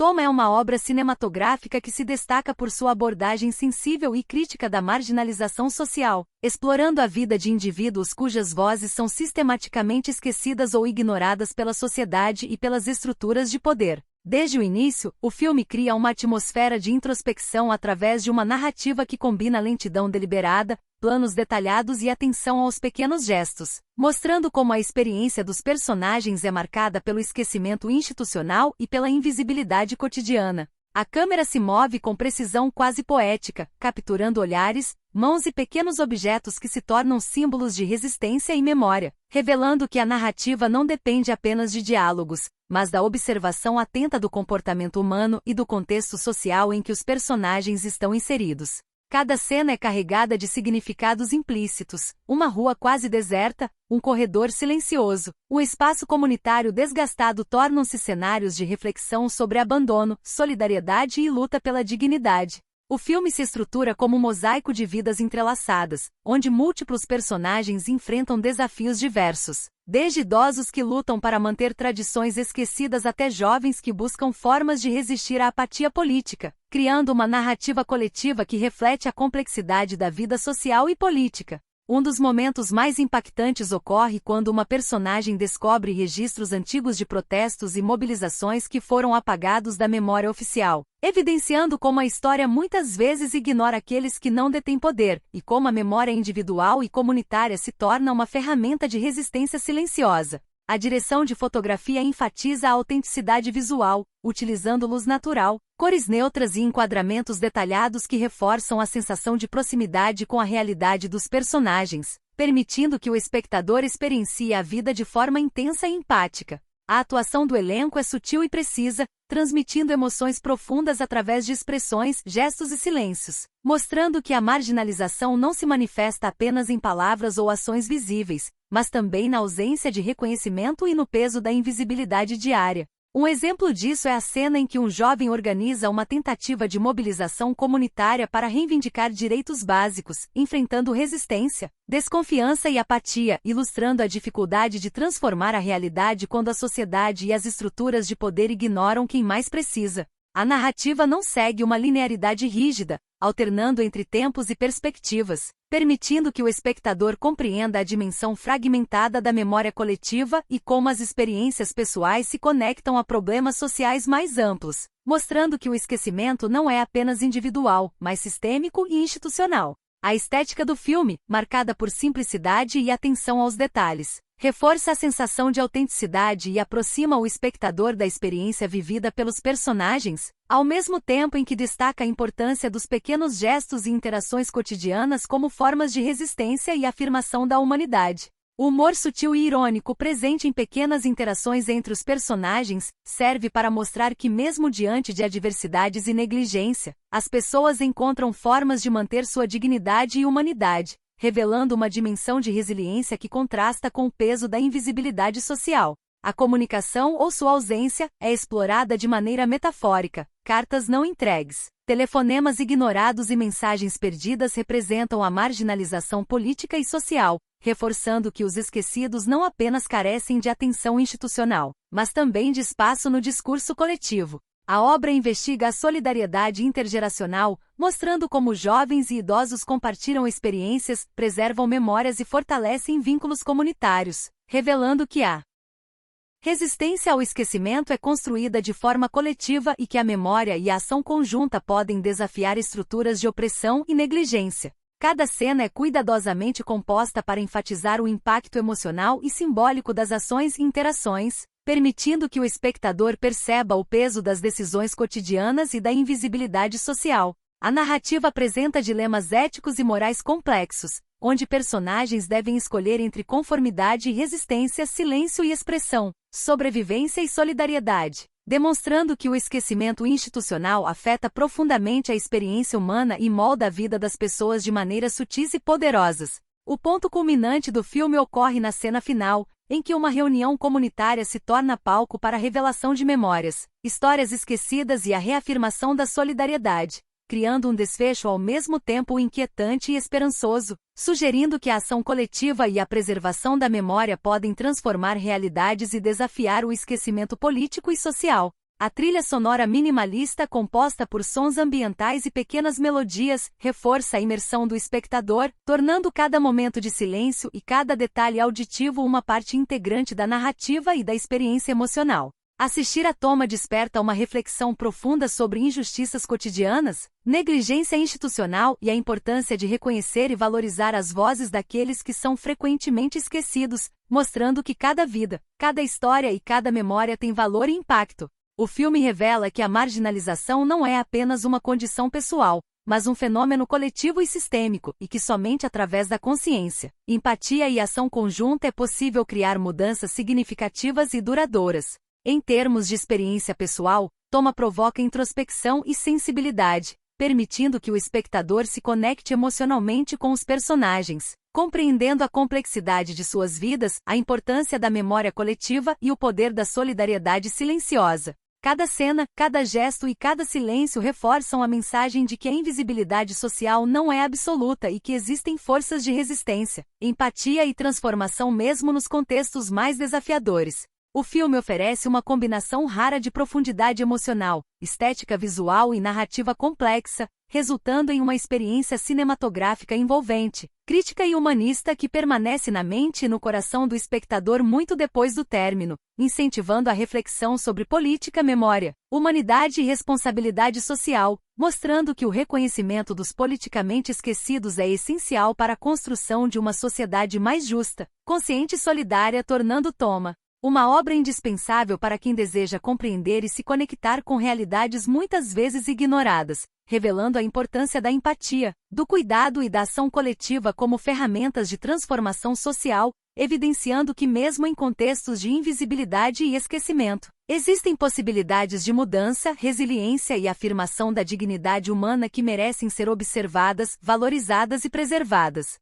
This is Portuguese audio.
Toma é uma obra cinematográfica que se destaca por sua abordagem sensível e crítica da marginalização social, explorando a vida de indivíduos cujas vozes são sistematicamente esquecidas ou ignoradas pela sociedade e pelas estruturas de poder. Desde o início, o filme cria uma atmosfera de introspecção através de uma narrativa que combina lentidão deliberada, planos detalhados e atenção aos pequenos gestos, mostrando como a experiência dos personagens é marcada pelo esquecimento institucional e pela invisibilidade cotidiana. A câmera se move com precisão quase poética, capturando olhares, mãos e pequenos objetos que se tornam símbolos de resistência e memória, revelando que a narrativa não depende apenas de diálogos, mas da observação atenta do comportamento humano e do contexto social em que os personagens estão inseridos. Cada cena é carregada de significados implícitos: uma rua quase deserta, um corredor silencioso, um espaço comunitário desgastado tornam-se cenários de reflexão sobre abandono, solidariedade e luta pela dignidade. O filme se estrutura como um mosaico de vidas entrelaçadas, onde múltiplos personagens enfrentam desafios diversos, desde idosos que lutam para manter tradições esquecidas até jovens que buscam formas de resistir à apatia política, criando uma narrativa coletiva que reflete a complexidade da vida social e política. Um dos momentos mais impactantes ocorre quando uma personagem descobre registros antigos de protestos e mobilizações que foram apagados da memória oficial, evidenciando como a história muitas vezes ignora aqueles que não detêm poder, e como a memória individual e comunitária se torna uma ferramenta de resistência silenciosa. A direção de fotografia enfatiza a autenticidade visual, utilizando luz natural, cores neutras e enquadramentos detalhados que reforçam a sensação de proximidade com a realidade dos personagens, permitindo que o espectador experiencie a vida de forma intensa e empática. A atuação do elenco é sutil e precisa, transmitindo emoções profundas através de expressões, gestos e silêncios, mostrando que a marginalização não se manifesta apenas em palavras ou ações visíveis, mas também na ausência de reconhecimento e no peso da invisibilidade diária. Um exemplo disso é a cena em que um jovem organiza uma tentativa de mobilização comunitária para reivindicar direitos básicos, enfrentando resistência, desconfiança e apatia, ilustrando a dificuldade de transformar a realidade quando a sociedade e as estruturas de poder ignoram quem mais precisa. A narrativa não segue uma linearidade rígida, alternando entre tempos e perspectivas, permitindo que o espectador compreenda a dimensão fragmentada da memória coletiva e como as experiências pessoais se conectam a problemas sociais mais amplos, mostrando que o esquecimento não é apenas individual, mas sistêmico e institucional. A estética do filme, marcada por simplicidade e atenção aos detalhes, reforça a sensação de autenticidade e aproxima o espectador da experiência vivida pelos personagens, ao mesmo tempo em que destaca a importância dos pequenos gestos e interações cotidianas como formas de resistência e afirmação da humanidade. O humor sutil e irônico presente em pequenas interações entre os personagens serve para mostrar que, mesmo diante de adversidades e negligência, as pessoas encontram formas de manter sua dignidade e humanidade, revelando uma dimensão de resiliência que contrasta com o peso da invisibilidade social. A comunicação ou sua ausência é explorada de maneira metafórica. Cartas não entregues, telefonemas ignorados e mensagens perdidas representam a marginalização política e social, reforçando que os esquecidos não apenas carecem de atenção institucional, mas também de espaço no discurso coletivo. A obra investiga a solidariedade intergeracional, mostrando como jovens e idosos compartilham experiências, preservam memórias e fortalecem vínculos comunitários, revelando que a resistência ao esquecimento é construída de forma coletiva e que a memória e a ação conjunta podem desafiar estruturas de opressão e negligência. Cada cena é cuidadosamente composta para enfatizar o impacto emocional e simbólico das ações e interações, permitindo que o espectador perceba o peso das decisões cotidianas e da invisibilidade social. A narrativa apresenta dilemas éticos e morais complexos, onde personagens devem escolher entre conformidade e resistência, silêncio e expressão, sobrevivência e solidariedade, demonstrando que o esquecimento institucional afeta profundamente a experiência humana e molda a vida das pessoas de maneiras sutis e poderosas. O ponto culminante do filme ocorre na cena final, em que uma reunião comunitária se torna palco para a revelação de memórias, histórias esquecidas e a reafirmação da solidariedade, criando um desfecho ao mesmo tempo inquietante e esperançoso, sugerindo que a ação coletiva e a preservação da memória podem transformar realidades e desafiar o esquecimento político e social. A trilha sonora minimalista, composta por sons ambientais e pequenas melodias, reforça a imersão do espectador, tornando cada momento de silêncio e cada detalhe auditivo uma parte integrante da narrativa e da experiência emocional. Assistir a Toma desperta uma reflexão profunda sobre injustiças cotidianas, negligência institucional e a importância de reconhecer e valorizar as vozes daqueles que são frequentemente esquecidos, mostrando que cada vida, cada história e cada memória tem valor e impacto. O filme revela que a marginalização não é apenas uma condição pessoal, mas um fenômeno coletivo e sistêmico, e que somente através da consciência, empatia e ação conjunta é possível criar mudanças significativas e duradouras. Em termos de experiência pessoal, Toma provoca introspecção e sensibilidade, permitindo que o espectador se conecte emocionalmente com os personagens, compreendendo a complexidade de suas vidas, a importância da memória coletiva e o poder da solidariedade silenciosa. Cada cena, cada gesto e cada silêncio reforçam a mensagem de que a invisibilidade social não é absoluta e que existem forças de resistência, empatia e transformação mesmo nos contextos mais desafiadores. O filme oferece uma combinação rara de profundidade emocional, estética visual e narrativa complexa, resultando em uma experiência cinematográfica envolvente, crítica e humanista que permanece na mente e no coração do espectador muito depois do término, incentivando a reflexão sobre política, memória, humanidade e responsabilidade social, mostrando que o reconhecimento dos politicamente esquecidos é essencial para a construção de uma sociedade mais justa, consciente e solidária, tornando Toma uma obra indispensável para quem deseja compreender e se conectar com realidades muitas vezes ignoradas, revelando a importância da empatia, do cuidado e da ação coletiva como ferramentas de transformação social, evidenciando que mesmo em contextos de invisibilidade e esquecimento, existem possibilidades de mudança, resiliência e afirmação da dignidade humana que merecem ser observadas, valorizadas e preservadas.